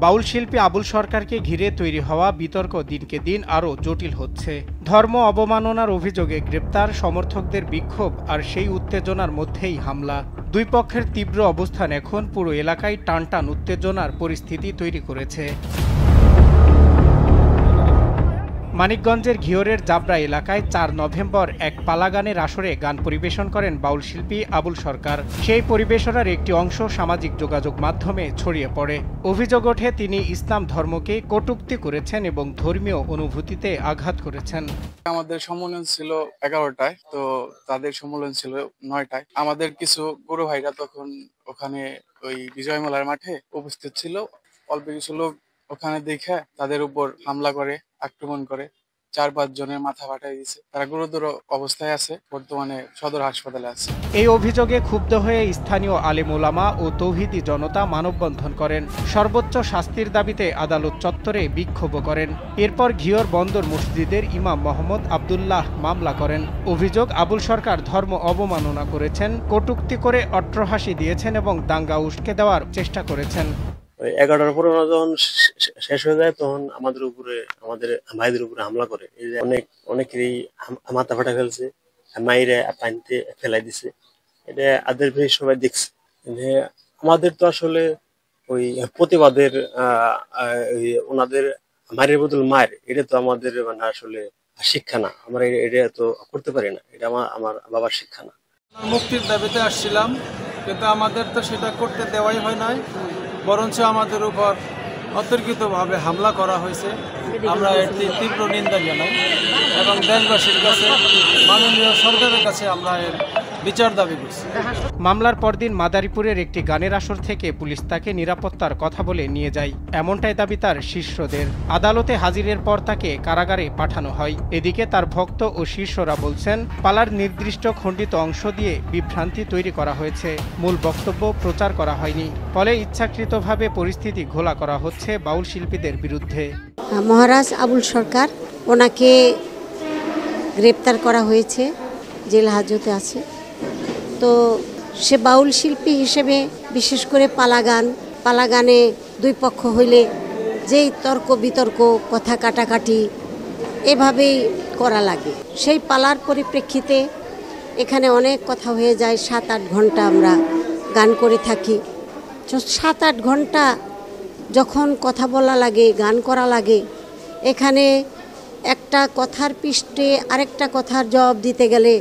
বাউল শিল্পী আবুল সরকারকে ঘিরে তৈরি হওয়া বিতর্ক দিনকে দিন আরও জটিল হচ্ছে। ধর্ম অবমাননার অভিযোগে গ্রেপ্তার, সমর্থকদের বিক্ষোভ আর সেই উত্তেজনার মধ্যেই হামলা। দুই পক্ষের তীব্র অবস্থান এখন পুরো এলাকায় টানটান উত্তেজনার পরিস্থিতি তৈরি করেছে। মানিকগঞ্জের ঘিওরের জাবরা এলাকায় ৪ নভেম্বর এক পালাগানের আসরে গান পরিবেশন করেন বাউল শিল্পী আবুল সরকার। সেই পরিবেশনার একটি অংশ সামাজিক যোগাযোগ মাধ্যমে ছড়িয়ে পড়ে। অভিযোগ ওঠে তিনি ইসলাম ধর্মকে কটূক্তি করেছেন এবং ধর্মীয় অনুভূতিতে আঘাত করেছেন। আমাদের সম্মেলন ছিল 11টায়, তো তাদের সম্মেলন ছিল 9টায়। আমাদের কিছু বড় ভাইরা তখন ওখানে ওই বিজয় মেলার মাঠে উপস্থিত ছিল। অল্প কিছু লোক ওখানে দেখে তাদের উপর হামলা করে, আক্রমণ করে। 4-5 জনের মাথা ফাটাই দিয়েছে। তারা গুরুতর অবস্থায় আছে, বর্তমানে সদর হাসপাতালে আছে। এই অভিযোগে ক্ষুব্ধ হয়ে স্থানীয় আলেম ওলামা ও তৌহিদি জনতা মানববন্ধন করেন। সর্বোচ্চ শাস্তির দাবিতে আদালত চত্বরে বিক্ষোভ করেন। এরপর ঘিওর বন্দর মসজিদের ইমাম মোহাম্মদ আবদুল্লাহ মামলা করেন। অভিযোগ, আবুল সরকার ধর্ম অবমাননা করেছেন, কটূক্তি করে অট্টহাসি দিয়েছেন এবং দাঙ্গা উস্কে দেওয়ার চেষ্টা করেছেন। 11টার পরে যখন শেষ হয়ে যায় তখন আমাদের ভাইদের উপরে হামলা করে। এই যে অনেকেরই মাথা ফাটা ফেলছে, মাইরে পানিতে ফেলাই দিছে। এটা আদের ভাই সবাই দেখছে। আমাদের তো আসলে ওই প্রতিবাদের ওনাদের মায়ের বদল মায়ের, এটা তো আমাদের মানে আসলে শিক্ষা না। আমরা এটা তো করতে পারি না, এটা আমার বাবার শিক্ষা না। মুক্তির দাবিতে আসছিলাম, কিন্তু আমাদের তো সেটা করতে দেওয়াই হয় নাই, বরঞ্চ আমাদের উপর অতর্কিতভাবে হামলা করা হয়েছে। আমরা এর তীব্র নিন্দা জানাই এবং দেশবাসীর কাছে, মাননীয় সরকারের কাছে আমরা এর বিচার দাবি করছি। মামলার পরদিন মাদারীপুরের একটি গানের আসর থেকে পুলিশ তাকে নিরাপত্তার কথা বলে নিয়ে যায়, এমনটাই দাবি তার শিষ্যদের। আদালতে হাজিরের পর তাকে কারাগারে পাঠানো হয়। এদিকে তার ভক্ত ও শিষ্যরা বলছেন, পালার নির্দিষ্ট খণ্ডিত অংশ দিয়ে বিভ্রান্তি তৈরি করা হয়েছে, মূল বক্তব্য প্রচার করা হয়নি। ফলে ইচ্ছাকৃতভাবে পরিস্থিতি ঘোলা করা হচ্ছে বাউল শিল্পীদের বিরুদ্ধে। মহারাজ আবুল সরকার, ওনাকে গ্রেপ্তার করা হয়েছে, জেল হাজতে আছে। তো সে বাউল শিল্পী হিসেবে বিশেষ করে পালাগানে দুই পক্ষ হইলে যেই তর্ক বিতর্ক, কথা কাটাকাটি এভাবেই করা লাগে। সেই পালার পরিপ্রেক্ষিতে এখানে অনেক কথা হয়ে যায়। 7-8 ঘন্টা আমরা গান করে থাকি। 7-8 ঘন্টা যখন কথা বলা লাগে, গান করা লাগে, এখানে একটা কথার পৃষ্ঠে আরেকটা কথার জবাব দিতে গেলে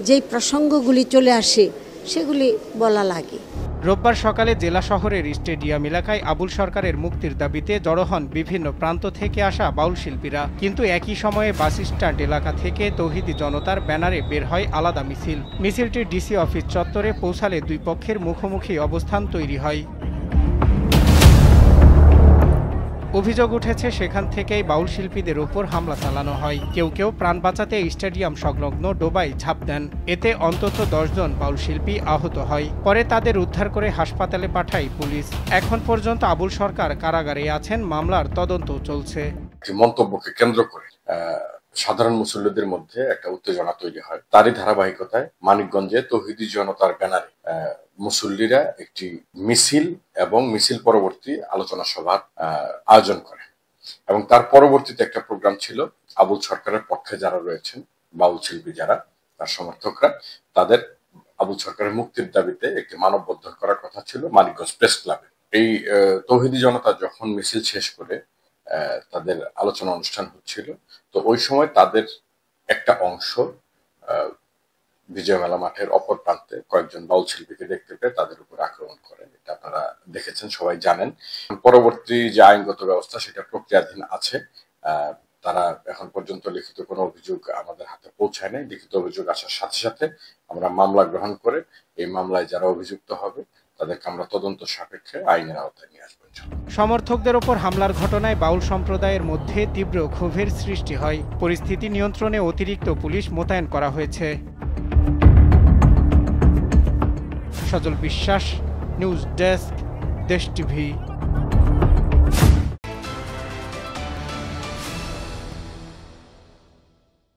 যেই প্রসঙ্গগুলি চলে আসে সেগুলি বলা লাগে। রোববার সকালে জেলা শহরের স্টেডিয়াম এলাকায় আবুল সরকারের মুক্তির দাবিতে জড়ো হন বিভিন্ন প্রান্ত থেকে আসা বাউল শিল্পীরা। কিন্তু একই সময়ে বাস স্ট্যান্ড এলাকা থেকে তৌহিদি জনতার ব্যানারে বের হয় আলাদা মিছিল। মিছিলটি ডিসি অফিস চত্বরে পৌঁছালে দুই পক্ষের মুখোমুখি অবস্থান তৈরি হয়। অভিযোগ উঠেছে সেখান থেকেই বাউল শিল্পীদের উপর হামলা চালানো হয়। কেউ কেউ প্রাণ বাঁচাতে স্টেডিয়াম সংলগ্ন ডোবায় ঝাঁপ দেন। এতে অন্তত 10 জন বাউল শিল্পী আহত হয়। পরে তাদের উদ্ধার করে হাসপাতালে পাঠায় পুলিশ। এখন পর্যন্ত আবুল সরকার কারাগারে আছেন, মামলার তদন্ত চলছে। মন্তব্যকে কেন্দ্র করে সাধারণ মুসল্লিদের মধ্যে একটা উত্তেজনা তৈরি হয়। তারই ধারাবাহিকতায় মানিকগঞ্জে তৌহিদি জনতার ব্যানারে মুসল্লিরা একটি মিছিল এবং মিছিল পরবর্তী আলোচনা সভার আয়োজন করে এবং তার পরবর্তীতে একটা প্রোগ্রাম ছিল আবুল সরকারের পক্ষে যারা রয়েছেন, বাউল শিল্পী যারা, তার সমর্থকরা, তাদের আবুল সরকারের মুক্তির দাবিতে একটি মানববন্ধন করার কথা ছিল মানিকগঞ্জ প্রেস ক্লাবে। এই তৌহিদি জনতা যখন মিছিল শেষ করে তাদের আলোচনা অনুষ্ঠান হচ্ছিল, তো ওই সময় তাদের একটা অংশ বিজয় মেলা মাঠের অপর প্রান্তে কয়েকজন বাউল শিল্পীকে দেখতে পেয়ে তাদের উপর আক্রমণ করেন। এটা আপনারা দেখেছেন, সবাই জানেন। পরবর্তী যে আইনগত ব্যবস্থা সেটা প্রক্রিয়াধীন আছে। তারা এখন পর্যন্ত লিখিত কোনো অভিযোগ আমাদের হাতে পৌঁছায় নাই। লিখিত অভিযোগ আসার সাথে সাথে আমরা মামলা গ্রহণ করে এই মামলায় যারা অভিযুক্ত হবে তাদেরকে আমরা তদন্ত সাপেক্ষে আইনের আওতায় নিয়ে আসবো। সমর্থকদের ওপর হামলার ঘটনায় বাউল সম্প্রদায়ের মধ্যে তীব্র ক্ষোভের সৃষ্টি হয়। পরিস্থিতি নিয়ন্ত্রণে অতিরিক্ত পুলিশ মোতায়েন করা হয়েছে। সজল বিশ্বাস, নিউজ ডেস্ক, দেশ টিভি।